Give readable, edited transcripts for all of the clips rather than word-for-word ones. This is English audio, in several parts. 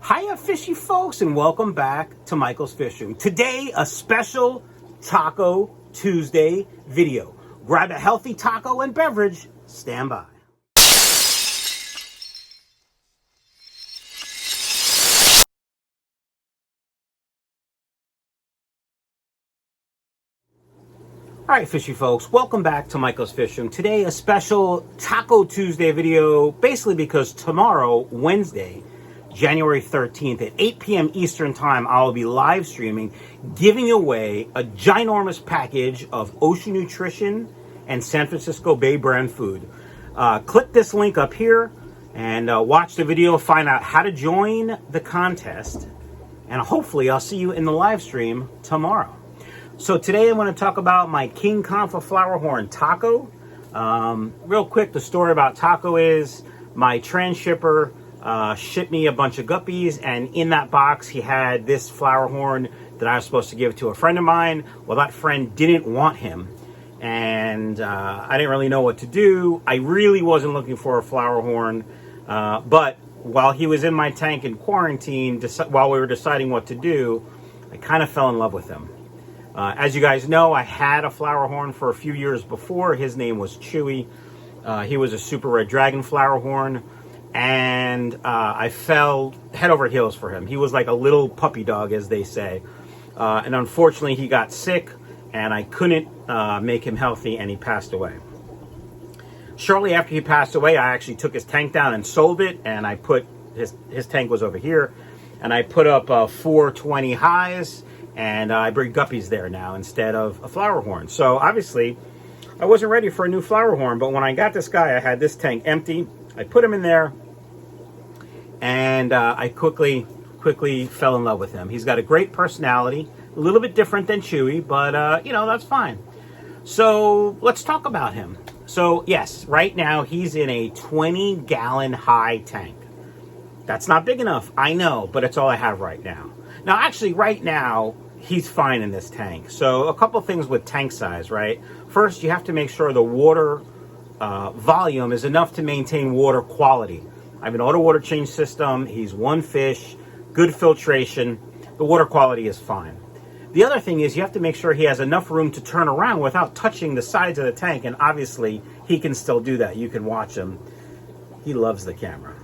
Hiya, fishy folks, and welcome back to Michael's Fish Room. Today, a special Taco Tuesday video. Grab a healthy taco and beverage. Stand by. All right, fishy folks, welcome back to Michael's Fish Room. Today, a special Taco Tuesday video, basically because tomorrow, Wednesday, January 13th at 8 p.m. Eastern Time, I will be live streaming, giving away a ginormous package of Ocean Nutrition and San Francisco Bay brand food. Click this link up here and watch the video, find out how to join the contest, and hopefully I'll see you in the live stream tomorrow. So today I'm going to talk about my King Komfa Flowerhorn taco. Real quick, the story about taco is my transshipper shipped me a bunch of guppies, and in that box he had this flowerhorn that I was supposed to give to a friend of mine. Well, that friend didn't want him, and I didn't really know what to do. I really wasn't looking for a flowerhorn, but while he was in my tank in quarantine, while we were deciding what to do, I kind of fell in love with him. As you guys know, I had a flowerhorn for a few years before. His name was Chewy. He was a super red dragon flowerhorn, and I fell head over heels for him. He was like a little puppy dog, as they say. And unfortunately, he got sick, and I couldn't make him healthy, and he passed away. Shortly after he passed away, I actually took his tank down and sold it, and I put his tank was over here, and I put up 420 highs, and I breed guppies there now instead of a flowerhorn. So obviously, I wasn't ready for a new flowerhorn, but when I got this guy, I had this tank empty. I put him in there, and I quickly fell in love with him. He's got a great personality, a little bit different than Chewy, but you know, that's fine. So let's talk about him. So yes, right now he's in a 20-gallon high tank. That's not big enough, I know, but it's all I have right now. Now, actually, right now, he's fine in this tank. So a couple things with tank size, right? First, you have to make sure the water volume is enough to maintain water quality. I have an auto water change system. He's one fish, good filtration. The water quality is fine. The other thing is you have to make sure he has enough room to turn around without touching the sides of the tank. And obviously, he can still do that. You can watch him. He loves the camera.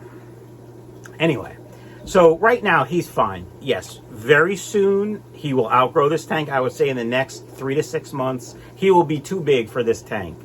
Anyway. So right now, he's fine. Yes, very soon, he will outgrow this tank. I would say in the next 3 to 6 months, he will be too big for this tank.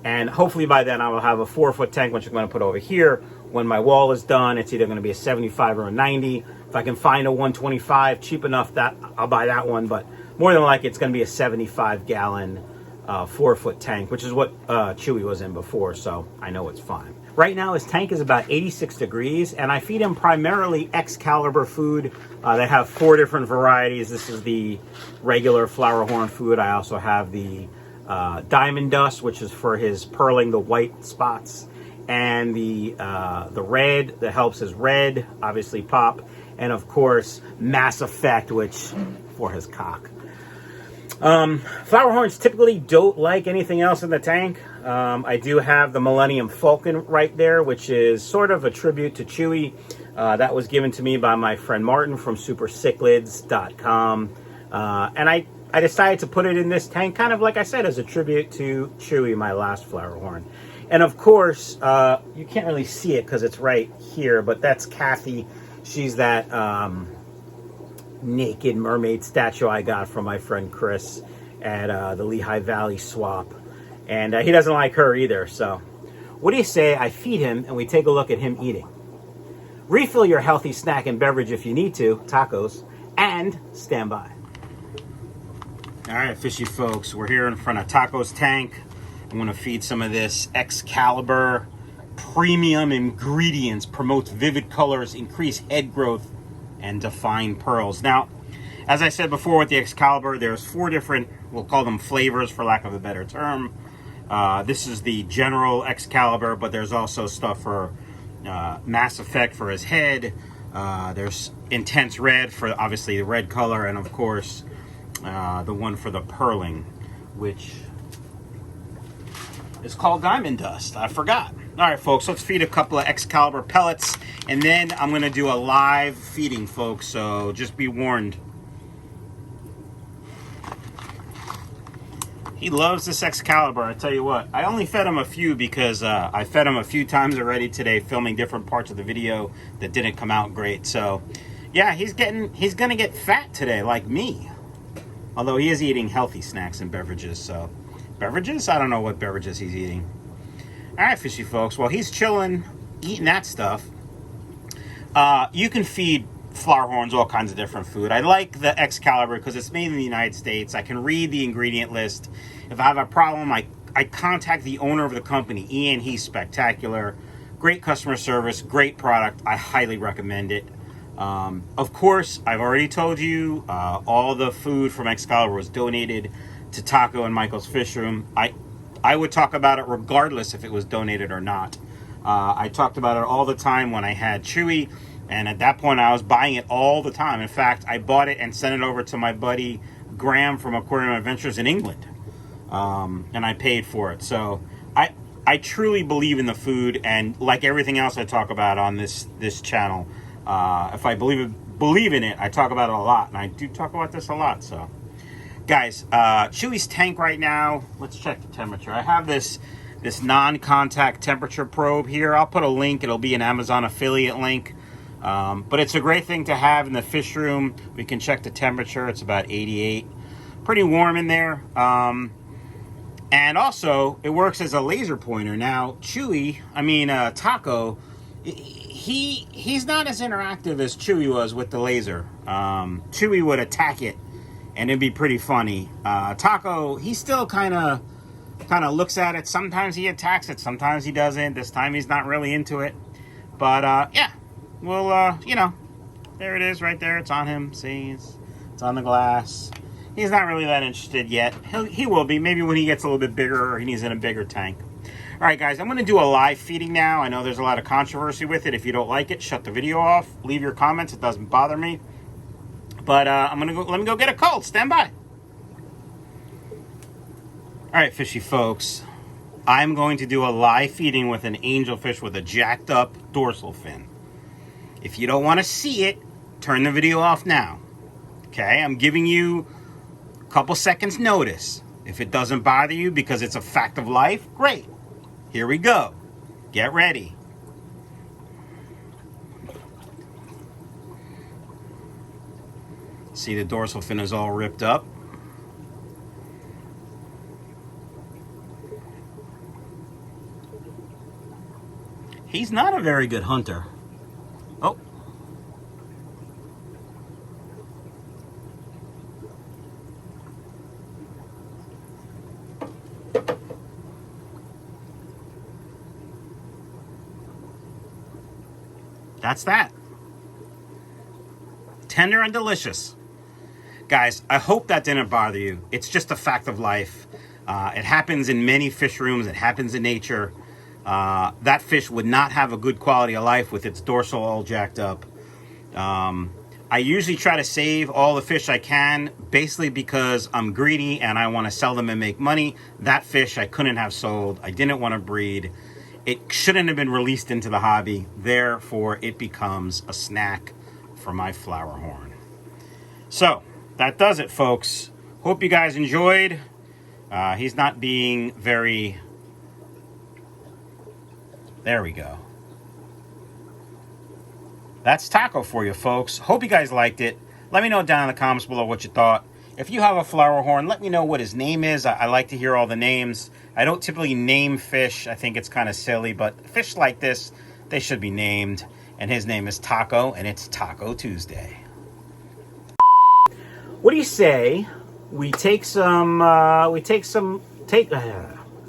And hopefully by then, I will have a 4-foot tank, which I'm going to put over here. When my wall is done, it's either going to be a 75 or a 90. If I can find a 125 cheap enough, that I'll buy that one. But more than likely, it's going to be a 75-gallon 4-foot tank, which is what Chewy was in before, so I know it's fine. Right now, his tank is about 86 degrees, and I feed him primarily Excalibur food. They have 4 different varieties. This is the regular flowerhorn food. I also have the Diamond Dust, which is for his pearling, the white spots, and the red that helps his red, obviously pop, and of course, Mass Effect, which for his cock. Flowerhorns typically don't like anything else in the tank. I do have the Millennium Falcon right there, which is sort of a tribute to Chewy. That was given to me by my friend Martin from supercichlids.com. And I decided to put it in this tank, kind of like I said, as a tribute to Chewy, my last flowerhorn. And of course, you can't really see it because it's right here, but that's Kathy. She's that naked mermaid statue I got from my friend Chris at the Lehigh Valley Swap, and he doesn't like her either. So what do you say I feed him and we take a look at him eating? Refill your healthy snack and beverage if you need to, tacos, and stand by. All right, fishy folks, we're here in front of Taco's tank. I'm going to feed some of this Excalibur. Premium ingredients, promotes vivid colors, increase head growth, and define pearls. Now, as I said before with the Excalibur, there's 4 different, we'll call them flavors for lack of a better term. This is the general Excalibur, but there's also stuff for Mass Effect for his head. There's Intense Red for obviously the red color, and of course the one for the pearling, which is called Diamond Dust. I forgot. All right, folks, let's feed a couple of Excalibur pellets, and then I'm going to do a live feeding, folks, so just be warned. He loves this Excalibur, I tell you what. I only fed him a few because I fed him a few times already today, filming different parts of the video that didn't come out great. So, yeah, he's going to get fat today, like me. Although he is eating healthy snacks and beverages, so. Beverages? I don't know what beverages he's eating. All right, fishy folks. Well, he's chilling, eating that stuff. You can feed Flowerhorns all kinds of different food. I like the Excalibur because it's made in the United States. I can read the ingredient list. If I have a problem, I contact the owner of the company, Ian. He's spectacular. Great customer service, great product. I highly recommend it. Of course, I've already told you, all the food from Excalibur was donated to Taco and Michael's Fish Room. I would talk about it regardless if it was donated or not. I talked about it all the time when I had Chewy, and at that point I was buying it all the time. In fact, I bought it and sent it over to my buddy Graham from Aquarium Adventures in England, and I paid for it. So I truly believe in the food, and like everything else I talk about on this channel, if I believe in it, I talk about it a lot, and I do talk about this a lot. So guys, Chewy's tank right now, let's check the temperature. I have this non-contact temperature probe here. I'll put a link. It'll be an Amazon affiliate link. But it's a great thing to have in the fish room. We can check the temperature. It's about 88. Pretty warm in there. And also, it works as a laser pointer. Now, Taco, he's not as interactive as Chewy was with the laser. Chewy would attack it, and it'd be pretty funny. Taco, he still kind of looks at it. Sometimes he attacks it, sometimes he doesn't. This time he's not really into it. But yeah, well, there it is right there. It's on him. See, it's on the glass. He's not really that interested yet. He will be, maybe when he gets a little bit bigger or he's in a bigger tank. All right, guys, I'm going to do a live feeding now. I know there's a lot of controversy with it. If you don't like it, shut the video off. Leave your comments. It doesn't bother me. But let me go get a cold. Stand by. All right, fishy folks. I'm going to do a live feeding with an angelfish with a jacked up dorsal fin. If you don't want to see it, turn the video off now. Okay, I'm giving you a couple seconds notice. If it doesn't bother you because it's a fact of life, great. Here we go. Get ready. See, the dorsal fin is all ripped up. He's not a very good hunter. Oh. That's that. Tender and delicious. Guys, I hope that didn't bother you. It's just a fact of life. It happens in many fish rooms. It happens in nature. That fish would not have a good quality of life with its dorsal all jacked up. I usually try to save all the fish I can, basically because I'm greedy and I want to sell them and make money. That fish I couldn't have sold. I didn't want to breed. It shouldn't have been released into the hobby. Therefore, it becomes a snack for my Flowerhorn. So, that does it, folks. Hope you guys enjoyed. He's not being very... There we go. That's Taco for you, folks. Hope you guys liked it. Let me know down in the comments below what you thought. If you have a Flowerhorn, let me know what his name is. I like to hear all the names. I don't typically name fish. I think it's kind of silly, but fish like this, they should be named. And his name is Taco, and it's Taco Tuesday. What do you say we take some,